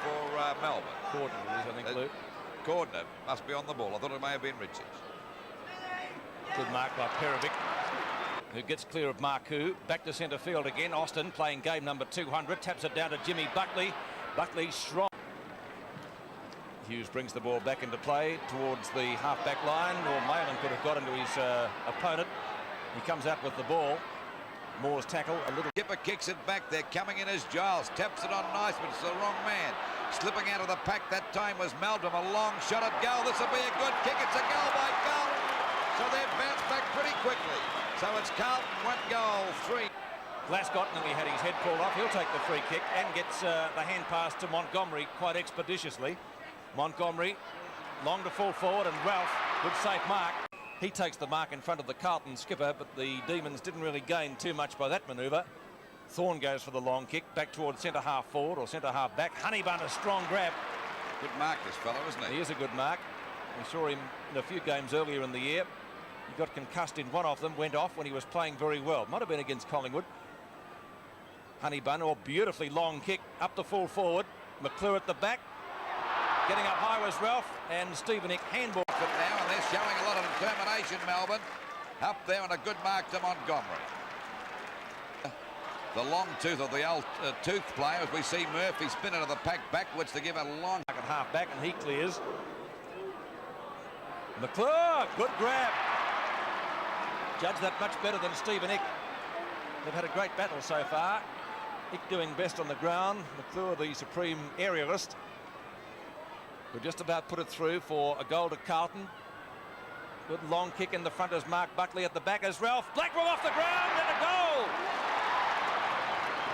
for Melbourne. Carlton it is, I think, Luke. Cordner must be on the ball. I thought it may have been Richards. Good mark by Perovic, who gets clear of Marcoux. Back to centre field again. Austin playing game number 200. Taps it down to Jimmy Buckley. Buckley strong. Hughes brings the ball back into play towards the half-back line. Or Malin could have got into his opponent. He comes out with the ball. Moore's tackle a little. Kipper kicks it back there. Coming in is Giles. Taps it on nice, but it's the wrong man. Slipping out of the pack that time was Meldrum. A long shot at goal. This will be a good kick. It's a goal by Carlton. So they've bounced back pretty quickly. So it's Carlton 1-3. Glasgow nearly had his head pulled off. He'll take the free kick and gets the hand pass to Montgomery quite expeditiously. Montgomery long to full forward, and Ralph, good safe mark. He takes the mark in front of the Carlton skipper, but the Demons didn't really gain too much by that manoeuvre. Thorne goes for the long kick back towards centre half forward or centre half back. Honeybun, a strong grab. Good mark, this fellow, isn't he? He is a good mark. We saw him in a few games earlier in the year. He got concussed in one of them, went off when he was playing very well. Might have been against Collingwood. Honeybun, or beautifully long kick up the full forward. McClure at the back. Getting up high was Ralph, and Stevenik handball. But now, and they're showing a lot of determination, Melbourne. Up there, and a good mark to Montgomery. The long tooth of the old tooth player, as we see Murphy spin into the pack backwards to give a long at half back, and he clears. McClure, good grab. Judge that much better than Stephen Ick. They've had a great battle so far. Ick doing best on the ground. McClure, the supreme aerialist. We'll just about put it through for a goal to Carlton. Good long kick in the front as Mark Buckley. At the back as Ralph. Blackwell off the ground and a goal.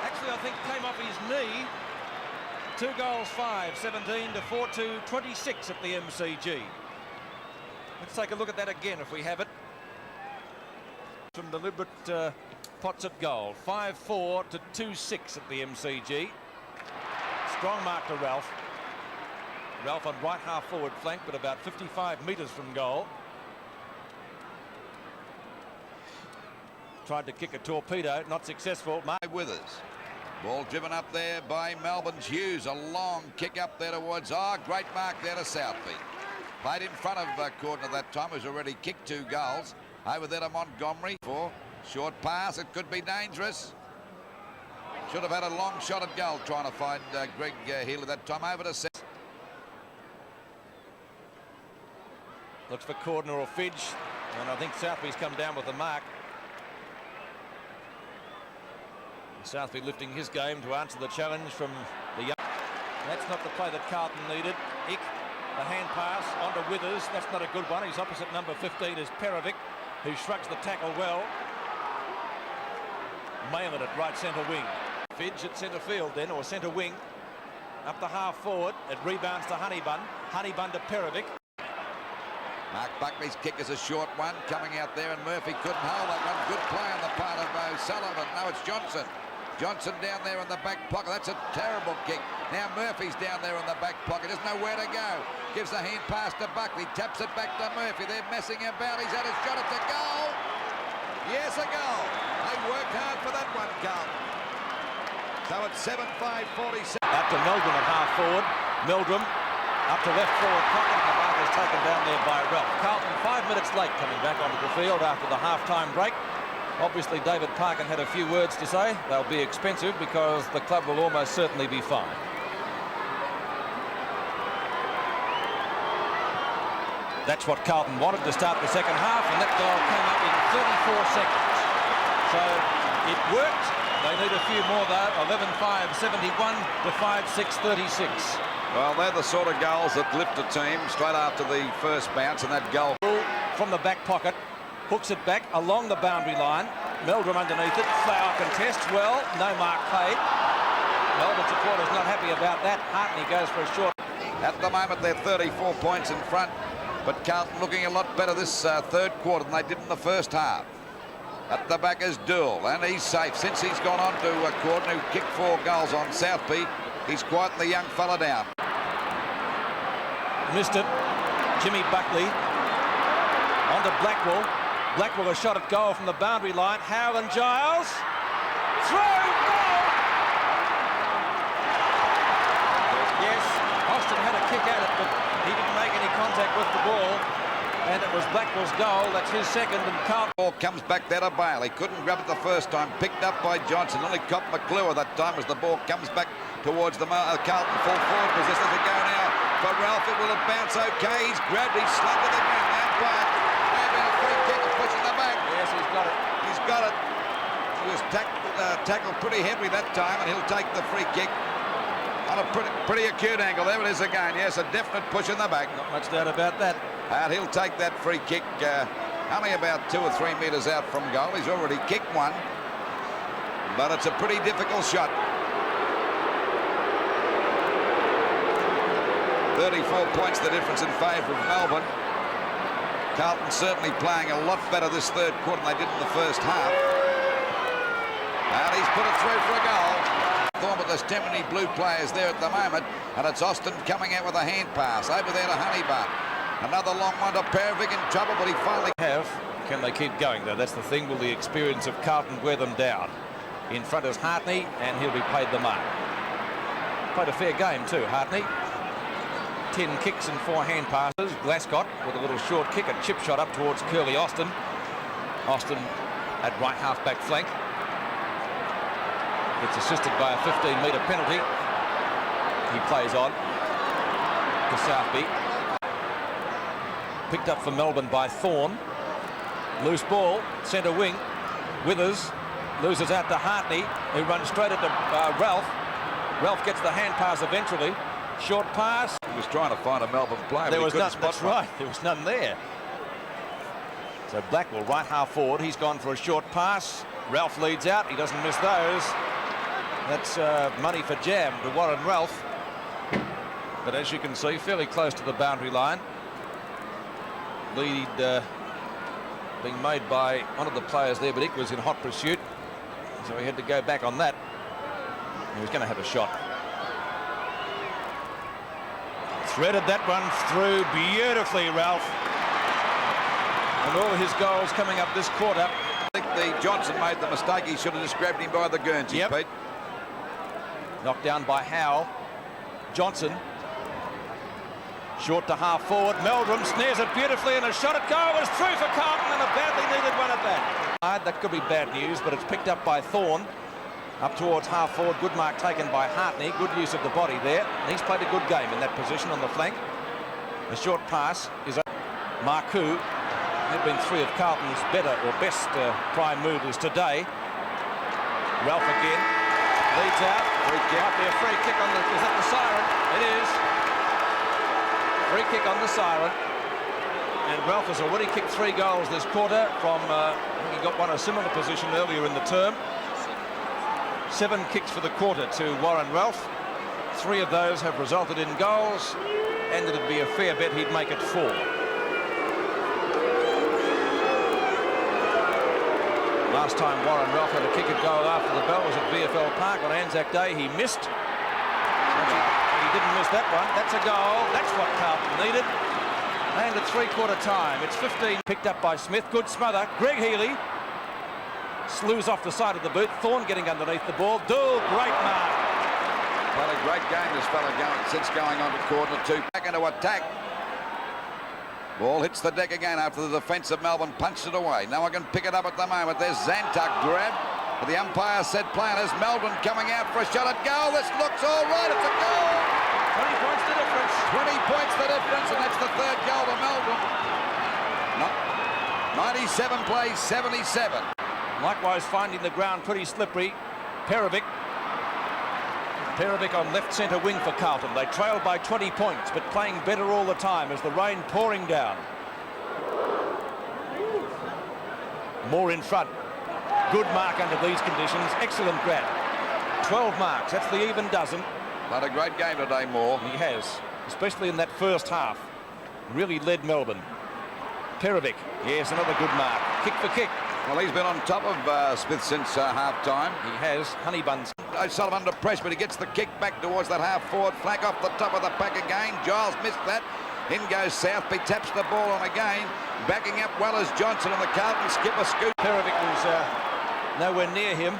Actually, I think came off his knee. 2 goals, 5, 17 to 4-2, 26 at the MCG. Let's take a look at that again if we have it. Some deliberate pots at goal. 5-4 to 2-6 at the MCG. Strong mark to Ralph. Ralph on right half forward flank, but about 55 metres from goal. Tried to kick a torpedo, not successful. Withers. Ball driven up there by Melbourne's Hughes. A long kick up there towards, great mark there to Southby. Played in front of Cordner at that time, who's already kicked 2 goals. Over there to Montgomery for short pass. It could be dangerous. Should have had a long shot at goal trying to find Greg Healy that time. Over to South. Looks for Cordner or Fidge, and I think Southby's come down with the mark. Southby lifting his game to answer the challenge from the young. That's not the play that Carlton needed. Ick, the hand pass onto Withers. That's not a good one. His opposite number 15 is Perovic, who shrugs the tackle well. Malin at right centre wing. Fidge at centre field then, or centre wing. Up the half forward. It rebounds to Honeybun. Honeybun to Perovic. Mark Buckley's kick is a short one coming out there, and Murphy couldn't hold that one. Good play on the part of O'Sullivan. Now it's Johnson. Johnson down there in the back pocket. That's a terrible kick. Now Murphy's down there in the back pocket. Doesn't know where to go. Gives the hand pass to Buckley. Taps it back to Murphy. They're messing about. He's had his shot. It's a goal. Yes, a goal. They worked hard for that one, Carlton. So it's 7-5-47. Out to Meldrum at half forward. Meldrum up to left forward pocket. The mark is taken down there by Ralph. Carlton 5 minutes late coming back onto the field after the half-time break. Obviously, David Parkin had a few words to say. They'll be expensive because the club will almost certainly be fined. That's what Carlton wanted to start the second half, and that goal came up in 34 seconds. So it worked. They need a few more though. 11-5-71 to 5-6-36. Well, they're the sort of goals that lift a team straight after the first bounce, and that goal from the back pocket. Hooks it back along the boundary line. Meldrum underneath it. Flower contests well. No mark paid. Melbourne supporters not happy about that. Hartney goes for a short. At the moment, they're 34 points in front, but Carlton looking a lot better this third quarter than they did in the first half. At the back is Dool, and he's safe. Since he's gone on to Cordner, who kicked 4 goals on Southby, he's quieting the young fella down. Missed it. Jimmy Buckley on to Blackwell. Blackwell a shot at goal from the boundary line. Howland Giles. Through, goal! And it was Blackwell's goal. That's his second, and Carlton. Ball comes back there to Bale. He couldn't grab it the first time. Picked up by Johnson. Only caught McClure that time as the ball comes back towards the Carlton full forward position. As it go now for Ralph. It will bounce okay. He's grabbed. He's slugged to the ground. Umpire. Maybe a free kick and pushing the back. Yes, he's got it. He's got it. He was tackled pretty heavily that time, and he'll take the free kick. On a pretty acute angle. There it is again. Yes, a definite push in the back. Not much doubt about that. And he'll take that free kick only about 2 or 3 metres out from goal. He's already kicked one, but it's a pretty difficult shot. 34 points the difference in favour of Melbourne. Carlton certainly playing a lot better this third quarter than they did in the first half. And he's put it through for a goal. But there's too many blue players there at the moment, and it's Austin coming out with a hand pass over there to Honeybun. Another long one to Perovic in trouble, but he finally Can they keep going though? That's the thing. Will the experience of Carlton wear them down? In front is Hartney, and he'll be paid the mark. Played a fair game too, Hartney. 10 kicks and 4 hand passes. Glascott with a little short kick, a chip shot up towards Curly Austin. Austin at right half-back flank. Gets assisted by a 15-metre penalty. He plays on to Southby. Picked up for Melbourne by Thorne. Loose ball, centre wing. Withers loses out to Hartney, who runs straight into Ralph. Ralph gets the hand pass eventually. Short pass. He was trying to find a Melbourne player. There was none. That's right. There was none there. So Blackwell right half forward. He's gone for a short pass. Ralph leads out. He doesn't miss those. That's money for jam to Warren Ralph. But as you can see, fairly close to the boundary line. Lead being made by one of the players there, but Ick was in hot pursuit. So he had to go back on that. He was going to have a shot. Threaded that one through beautifully, Ralph. And all his goals coming up this quarter. I think the Johnson made the mistake. He should have just grabbed him by the Guernsey, Pete. Knocked down by Howe. Johnson. Short to half forward. Meldrum snares it beautifully, and a shot at goal was through for Carlton, and a badly needed one at that. That could be bad news, but it's picked up by Thorne. Up towards half forward. Good mark taken by Hartney. Good use of the body there. And he's played a good game in that position on the flank. The short pass is Marcoux. Had been 3 of Carlton's better or best prime movers today. Ralph again. Leads out. Might be a free kick on the... Is that the siren? It is. Free kick on the siren. And Ralph has already kicked 3 goals this quarter from... I think he got one a similar position earlier in the term. 7 kicks for the quarter to Warren Ralph. 3 of those have resulted in goals, and it'd be a fair bet he'd make it 4. Last time Warren Ralph had a kick at goal after the bell was at VFL Park on Anzac Day. He missed. He didn't miss that one. That's a goal. That's what Carlton needed. And at 3/4 time, it's 15. Picked up by Smith. Good smother. Greg Healy slews off the side of the boot. Thorne getting underneath the ball. Dool, great mark. Well, a great game this fella going on to quarter 2. Back into attack. Ball hits the deck again after the defence of Melbourne punched it away. No one can pick it up at the moment. There's Zantuck grab. But the umpire said play, and there's Melbourne coming out for a shot at goal. This looks all right. It's a goal. 20 points the difference. 20 points the difference, and that's the 3rd goal to Melbourne. 97 plays 77. Likewise finding the ground pretty slippery. Perovic on left centre wing for Carlton. They trailed by 20 points, but playing better all the time as the rain pouring down. More in front. Good mark under these conditions. Excellent grab. 12 marks. That's the even dozen. But a great game today, Moore. He has, especially in that first half. Really led Melbourne. Perovic. Yes, another good mark. Kick for kick. Well, he's been on top of Smith since half-time. He has. Honeybun's. O'Sullivan under pressure, but he gets the kick back towards that half-forward flank off the top of the pack again. Giles missed that. In goes Southby, taps the ball on again. Backing up well as Johnson and the Carlton skipper scoop. Perovic was nowhere near him.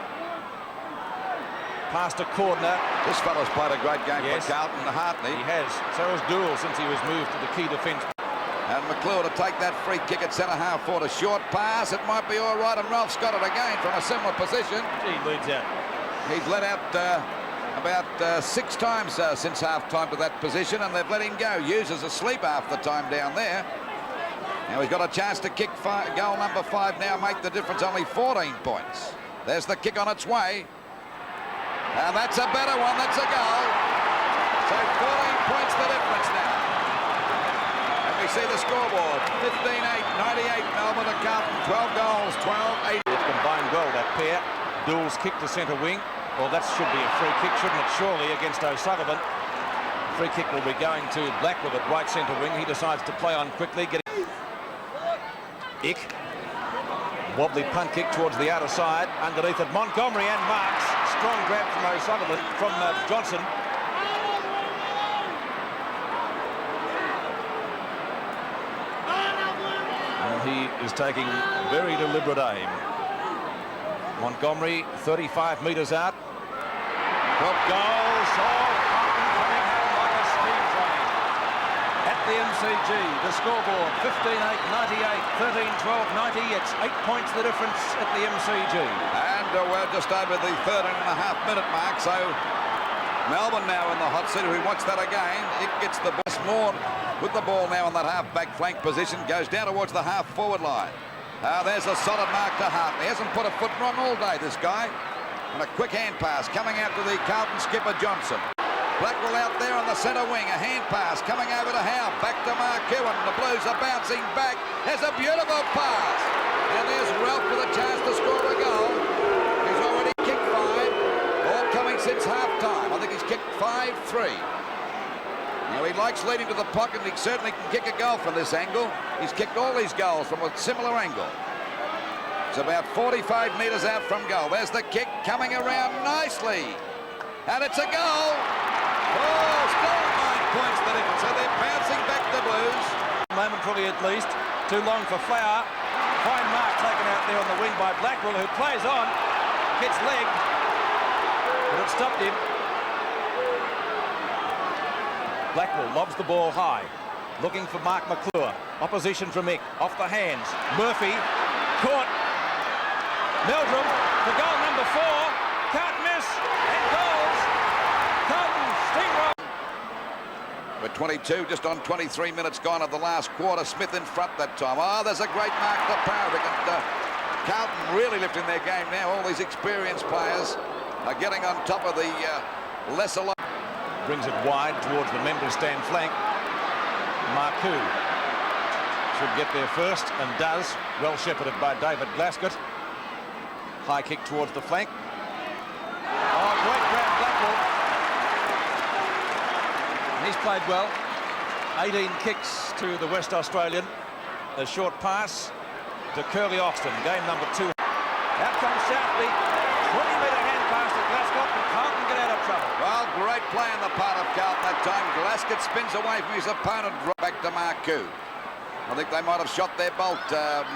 Past a corner. This fella's played a great game for Carlton. Hartney. He has. So has Dool since he was moved to the key defence. And McClure to take that free kick at centre half forward. A short pass. It might be all right. And Ralph's got it again from a similar position. He leads out. He's let out about 6 times since half-time to that position, and they've let him go. Uses asleep half the time down there. Now he's got a chance to kick goal number 5 now, make the difference only 14 points. There's the kick on its way. And that's a better one. That's a goal. So 14 points the difference now. And we see the scoreboard. 15-8, 98 Melbourne to Carlton. 12 goals, 12-8. It's combined well, that pair. Dools kick to centre wing. Well, that should be a free kick, shouldn't it? Surely against O'Sullivan. Free kick will be going to Blackwell at right centre wing. He decides to play on quickly. Ick. Wobbly punt kick towards the outer side. Underneath it, Montgomery and Marks. Strong grab from O'Sullivan, from Johnson. And he is taking very deliberate aim. Montgomery, 35 metres out. Goals. Carlton coming home like a steam train. At the MCG, the scoreboard 15-8, 98, 13-12, 90. It's 8 points the difference at the MCG. And we're just over the 13.5-minute mark, so Melbourne now in the hot seat. We watch that again. It gets the best more with the ball now on that half-back flank position. Goes down towards the half-forward line. There's a solid mark to Hart. He hasn't put a foot wrong all day, this guy. And a quick hand pass coming out to the Carlton skipper Johnson. Blackwell out there on the centre wing. A hand pass coming over to Howe. Back to Marquis, and the Blues are bouncing back. There's a beautiful pass. And there's Ralph with a chance to score a goal. He's already kicked 5. All coming since half-time. I think he's kicked 5-3. Now he likes leading to the pocket, and he certainly can kick a goal from this angle. He's kicked all these goals from a similar angle. It's about 45 metres out from goal. There's the kick coming around nicely. And it's a goal. Oh, still 9 points the difference. So they're bouncing back the Blues. Momentarily at least. Too long for Flower. Fine mark taken out there on the wing by Blackwell, who plays on. Gets legged. But it stopped him. Blackwell lobs the ball high. Looking for Mark McClure. Opposition from Mick. Off the hands. Murphy. Caught. Meldrum for goal number 4. Can't miss. And goals. Carlton steamroll. We're 22, just on 23 minutes gone of the last quarter. Smith in front that time. Oh, there's a great mark to Paravic. And Carlton really lifting their game now. All these experienced players are getting on top of the lesser. Brings it wide towards the member stand flank. Marcoux should get there first and does. Well shepherded by David Glascott. High kick towards the flank. Oh, great grab, Blackwell. And he's played well. 18 kicks to the West Australian. A short pass to Curly Oxton. Game number 2. Out comes Shaftesbury. 20-metre hand pass to Glascott, and Carlton get out of trouble. Well, great play on the part of Carlton that time. Glascott spins away from his opponent. Back to Marcoux. I think they might have shot their bolt,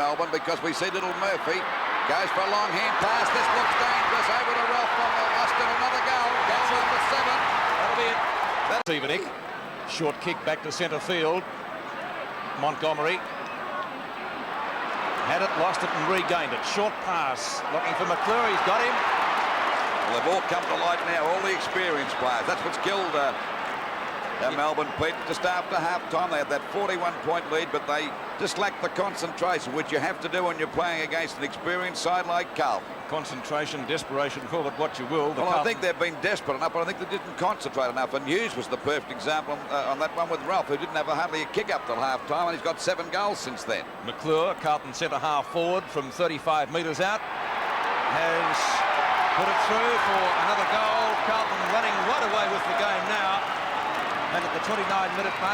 Melbourne, because we see little Murphy goes for a long hand pass. This looks dangerous. Over to Ralph from Austin. Another goal. Goal number 7. That'll be it. Stevenik. Short kick back to centre field. Montgomery. Had it, lost it, and regained it. Short pass. Looking for McClure. He's got him. Well, they've all come to light now. All the experienced players. That's what's killed Melbourne, Pete. Just after half-time, they had that 41-point lead, but they just lacked the concentration, which you have to do when you're playing against an experienced side like Carlton. Concentration, desperation, call it what you will. Well, I think they've been desperate enough, but I think they didn't concentrate enough. And Hughes was the perfect example on that one with Ralph, who didn't have hardly a kick up till half-time, and he's got 7 goals since then. McClure, Carlton centre half forward from 35 metres out, has put it through for another goal. Carlton running right away with the game now. And at the 29-minute mark.